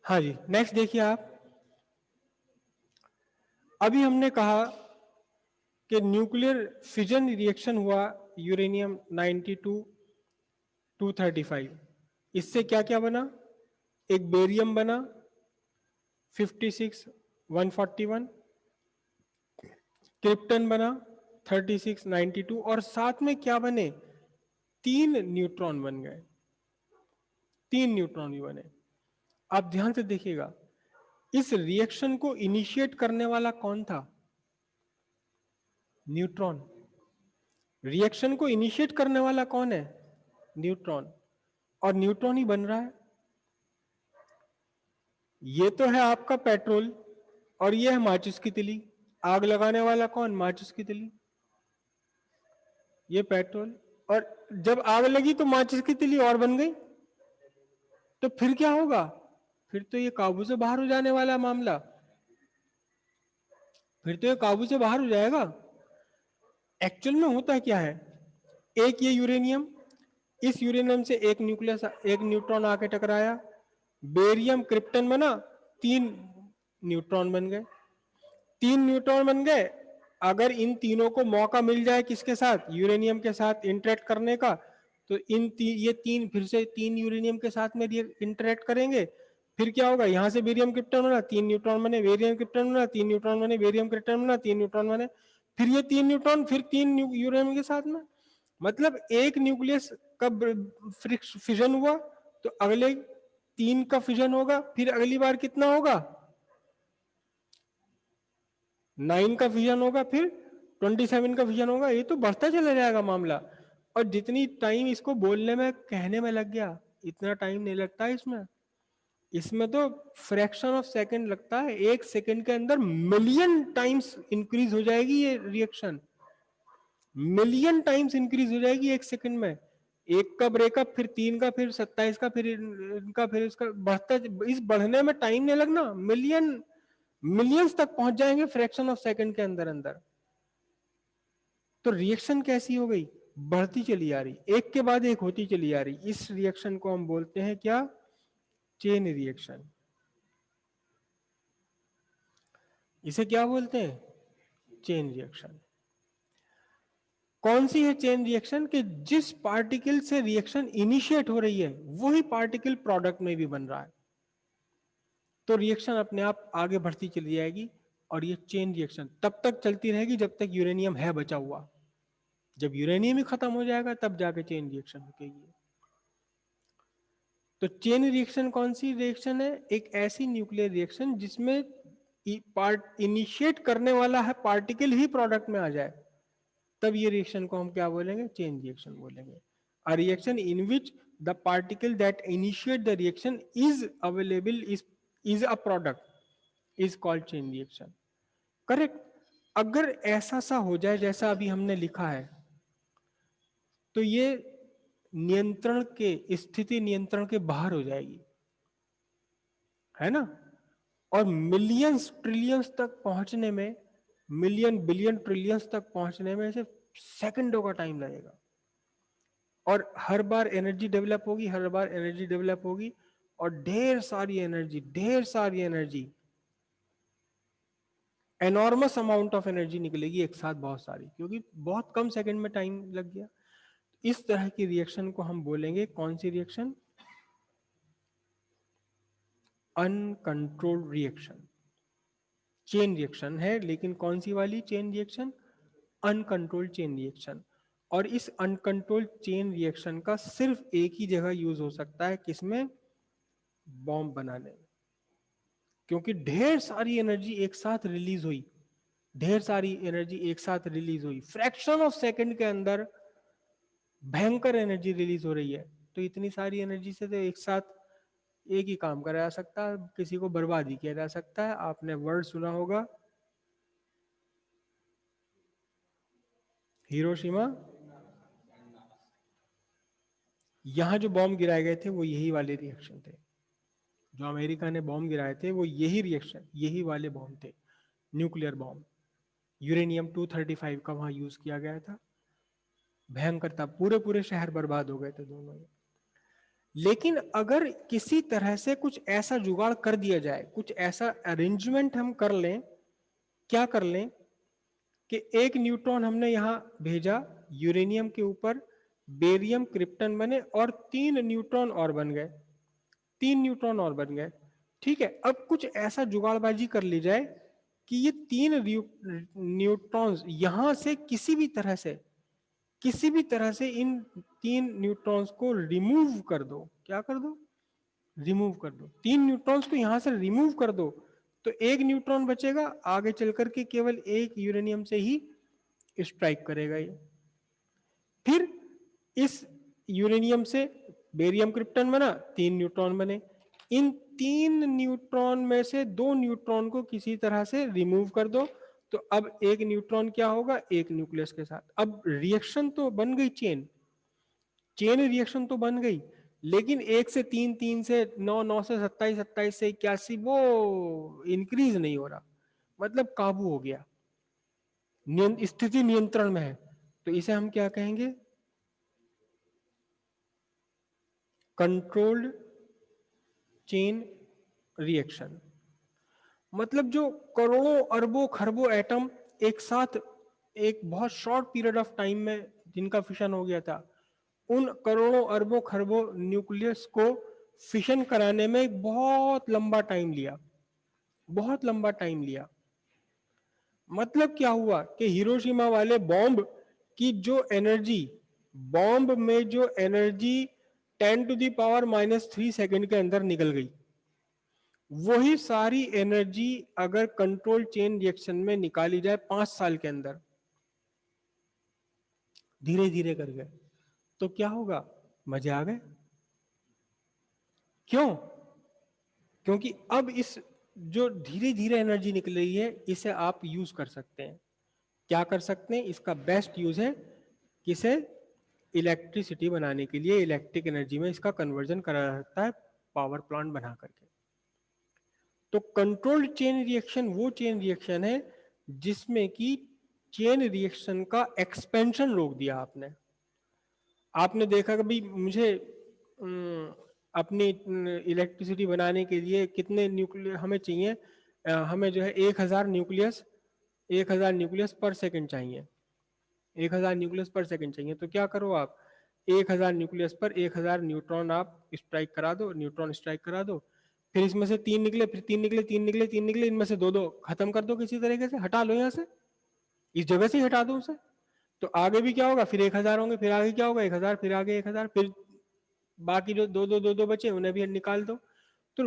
हाँ जी, नेक्स्ट देखिए आप। अभी हमने कहा कि न्यूक्लियर फिजन रिएक्शन हुआ यूरेनियम 92 235। इससे क्या क्या बना? एक बेरियम बना 56 141, क्रिप्टन बना 36 92, और साथ में क्या बने? 3 न्यूट्रॉन बन गए। 3 न्यूट्रॉन भी बने। आप ध्यान से देखिएगा, इस रिएक्शन को इनिशिएट करने वाला कौन था? न्यूट्रॉन। रिएक्शन को इनिशिएट करने वाला कौन है? न्यूट्रॉन। और न्यूट्रॉन ही बन रहा है। ये तो है आपका पेट्रोल, और ये है माचिस की तिली। आग लगाने वाला कौन? माचिस की तिली। ये पेट्रोल, और जब आग लगी तो माचिस की तिली और बन गई। तो फिर क्या होगा? फिर तो ये काबू से बाहर हो जाने वाला मामला। फिर तो ये काबू से बाहर हो जाएगा। एक्चुअल में होता क्या है, एक ये यूरेनियम, इस यूरेनियम से एक न्यूक्लियस, एक न्यूट्रॉन आके टकराया, बेरियम क्रिप्टन बना, 3 न्यूट्रॉन बन गए। 3 न्यूट्रॉन बन गए। अगर इन तीनों को मौका मिल जाए किसके साथ? यूरेनियम के साथ इंटरेक्ट करने का, तो ये तीन फिर से 3 यूरेनियम के साथ में इंटरेक्ट करेंगे। फिर क्या होगा? यहां से बेरियम क्रिप्टन बना, 3 न्यूट्रॉन बने, बेरियम क्रिप्टन बना, 3 न्यूट्रॉन बने, बेरियम क्रिप्टन बना, 3 न्यूट्रॉन बने। फिर ये 3 न्यूट्रॉन फिर 3 यूरेनियम के साथ में, मतलब एक न्यूक्लियस का फिजन हुआ तो अगले 3 का फिजन होगा, फिर अगली बार कितना होगा? 9 का फिजन होगा, फिर 27 का फिजन होगा। ये तो बढ़ता चला जाएगा मामला। और जितनी टाइम इसको बोलने में कहने में लग गया, इतना टाइम नहीं लगता है इसमें। इसमें तो फ्रैक्शन ऑफ सेकंड लगता है। 1 सेकंड के अंदर मिलियन टाइम्स इंक्रीज हो जाएगी ये रिएक्शन। मिलियन टाइम्स इंक्रीज हो जाएगी 1 सेकंड में। एक का ब्रेकअप, फिर 3 का, फिर 27 का, फिर इनका, फिर इसका बढ़ता। इस बढ़ने में टाइम नहीं लगना, मिलियंस तक पहुंच जाएंगे फ्रैक्शन ऑफ सेकंड के अंदर अंदर। तो रिएक्शन कैसी हो गई? बढ़ती चली आ रही, एक के बाद एक होती चली आ रही। इस रिएक्शन को हम बोलते हैं क्या? Chain reaction. इसे क्या बोलते हैं? Chain reaction. कौन सी है चेन रिएक्शन? कि जिस पार्टिकल से रिएक्शन इनिशिएट हो रही है वही पार्टिकल प्रोडक्ट में भी बन रहा है, तो रिएक्शन अपने आप आगे बढ़ती चली जाएगी। और ये चेन रिएक्शन तब तक चलती रहेगी जब तक यूरेनियम है बचा हुआ। जब यूरेनियम ही खत्म हो जाएगा तब जाके चेन रिएक्शन रुकेगी। तो चेन रिएक्शन कौन सी रिएक्शन है? एक ऐसी न्यूक्लियर रिएक्शन जिसमें पार्ट इनिशिएट करने वाला है पार्टिकल ही प्रोडक्ट में आ जाए, तब ये रिएक्शन को हम क्या बोलेंगे? चेन रिएक्शन बोलेंगे। A reaction in which the particle that initiate the reaction is available is a product is called chain reaction. Correct. अगर ऐसा सा हो जाए जैसा अभी हमने लिखा है, तो ये नियंत्रण के, स्थिति नियंत्रण के बाहर हो जाएगी, है ना? और मिलियंस ट्रिलियंस तक पहुंचने में, मिलियन बिलियन ट्रिलियंस तक पहुंचने में सिर्फ सेकंडों का टाइम लगेगा। और हर बार एनर्जी डेवलप होगी, हर बार एनर्जी डेवलप होगी, और ढेर सारी energy, enormous amount of energy निकलेगी एक साथ, बहुत सारी, क्योंकि बहुत कम सेकंड में टाइम लग गया। इस तरह की रिएक्शन को हम बोलेंगे कौन सी reaction? Uncontrolled reaction. Chain reaction है, लेकिन कौन सी वाली chain reaction? Uncontrolled chain reaction. और इस अनकंट्रोल्ड चेन रिएक्शन का सिर्फ एक ही जगह यूज हो सकता है, किसमें? बॉम्ब बनाने में। क्योंकि ढेर सारी एनर्जी एक साथ रिलीज हुई, ढेर सारी एनर्जी एक साथ रिलीज हुई, फ्रैक्शन ऑफ सेकंड के अंदर भयंकर एनर्जी रिलीज हो रही है। तो इतनी सारी एनर्जी से तो एक साथ एक ही काम करा जा सकता है, किसी को बर्बाद ही किया जा सकता है। आपने वर्ड सुना होगा, हिरोशिमा। यहां जो बॉम्ब गिराए गए थे वो यही वाले रिएक्शन थे। जो अमेरिका ने बॉम्ब गिराए थे वो यही रिएक्शन, यही वाले बॉम्ब थे। न्यूक्लियर बॉम्ब, यूरेनियम 235 का वहां यूज किया गया था। भयंकर था, पूरे पूरे शहर बर्बाद हो गए थे दोनों। लेकिन अगर किसी तरह से कुछ ऐसा जुगाड़ कर दिया जाए, कुछ ऐसा अरेंजमेंट हम कर लें, क्या कर लें कि एक न्यूट्रॉन हमने यहां भेजा यूरेनियम के ऊपर, बेरियम क्रिप्टन बने और 3 न्यूट्रॉन और बन गए, 3 न्यूट्रॉन और बन गए। ठीक है, अब कुछ ऐसा जुगाड़बाजी कर ली जाए कि ये 3 न्यूट्रॉन्स यहां से किसी भी तरह से इन 3 न्यूट्रॉन्स को रिमूव कर दो। क्या कर दो? रिमूव कर दो। 3 न्यूट्रॉन्स को यहां से रिमूव कर दो तो एक न्यूट्रॉन बचेगा, आगे चल करके केवल एक यूरेनियम से ही स्ट्राइक करेगा ये। फिर इस यूरेनियम से बेरियम क्रिप्टन बना, 3 न्यूट्रॉन बने। इन 3 न्यूट्रॉन में से 2 न्यूट्रॉन को किसी तरह से रिमूव कर दो तो अब एक न्यूट्रॉन क्या होगा? एक न्यूक्लियस के साथ। अब रिएक्शन तो बन गई, चेन रिएक्शन तो बन गई, लेकिन 1 से 3, 3 से 9, 9 से 27, 27 से 81 वो इंक्रीज नहीं हो रहा, मतलब काबू हो गया, स्थिति नियंत्रण में है। तो इसे हम क्या कहेंगे? Controlled chain reaction. मतलब जो करोड़ों अरबों खरबों एटम एक साथ एक बहुत शॉर्ट पीरियड ऑफ टाइम में जिनका फिशन हो गया था, उन करोड़ों अरबों खरबों न्यूक्लियस को फिशन कराने में बहुत लंबा टाइम लिया, बहुत लंबा टाइम लिया। मतलब क्या हुआ कि हिरोशिमा वाले बॉम्ब की जो एनर्जी, बॉम्ब में जो एनर्जी 10⁻³ सेकंड के अंदर निकल गई, वही सारी एनर्जी अगर कंट्रोल चेन रिएक्शन में निकाली जाए 5 साल के अंदर, धीरे धीरे करके, तो क्या होगा? मजे आ गए। क्यों? क्योंकि अब इस जो धीरे धीरे एनर्जी निकल रही है, इसे आप यूज कर सकते हैं। क्या कर सकते हैं? इसका बेस्ट यूज है किसे? इलेक्ट्रिसिटी बनाने के लिए, इलेक्ट्रिक एनर्जी में इसका कन्वर्जन करा जाता है पावर प्लांट बना करके। तो कंट्रोल्ड चेन रिएक्शन वो चेन रिएक्शन है जिसमें कि चेन रिएक्शन का एक्सपेंशन रोक दिया आपने। आपने देखा कभी मुझे अपनी इलेक्ट्रिसिटी बनाने के लिए कितने न्यूक्लियस हमें चाहिए? हमें जो है 1000 न्यूक्लियस पर सेकंड चाहिए, 1000 न्यूक्लियस पर सेकंड चाहिए। तो क्या करो आप, 1000 न्यूक्लियस पर 1000 न्यूट्रॉन आप स्ट्राइक करा दो, न्यूट्रॉन स्ट्राइक करा दो। फिर इसमें से 3 निकले, फिर 3 निकले, 3 निकले, 3 निकले, इनमें से 2 2 खत्म कर दो, किसी तरीके से हटा लो, यहाँ से इस जगह से ही हटा दो उसे। तो आगे भी क्या होगा? फिर 1000 होंगे, फिर आगे क्या होगा? 1000, फिर आगे 1000, फिर बाकी जो 2 2 2 2 बचे उन्हें भी निकाल दो। तो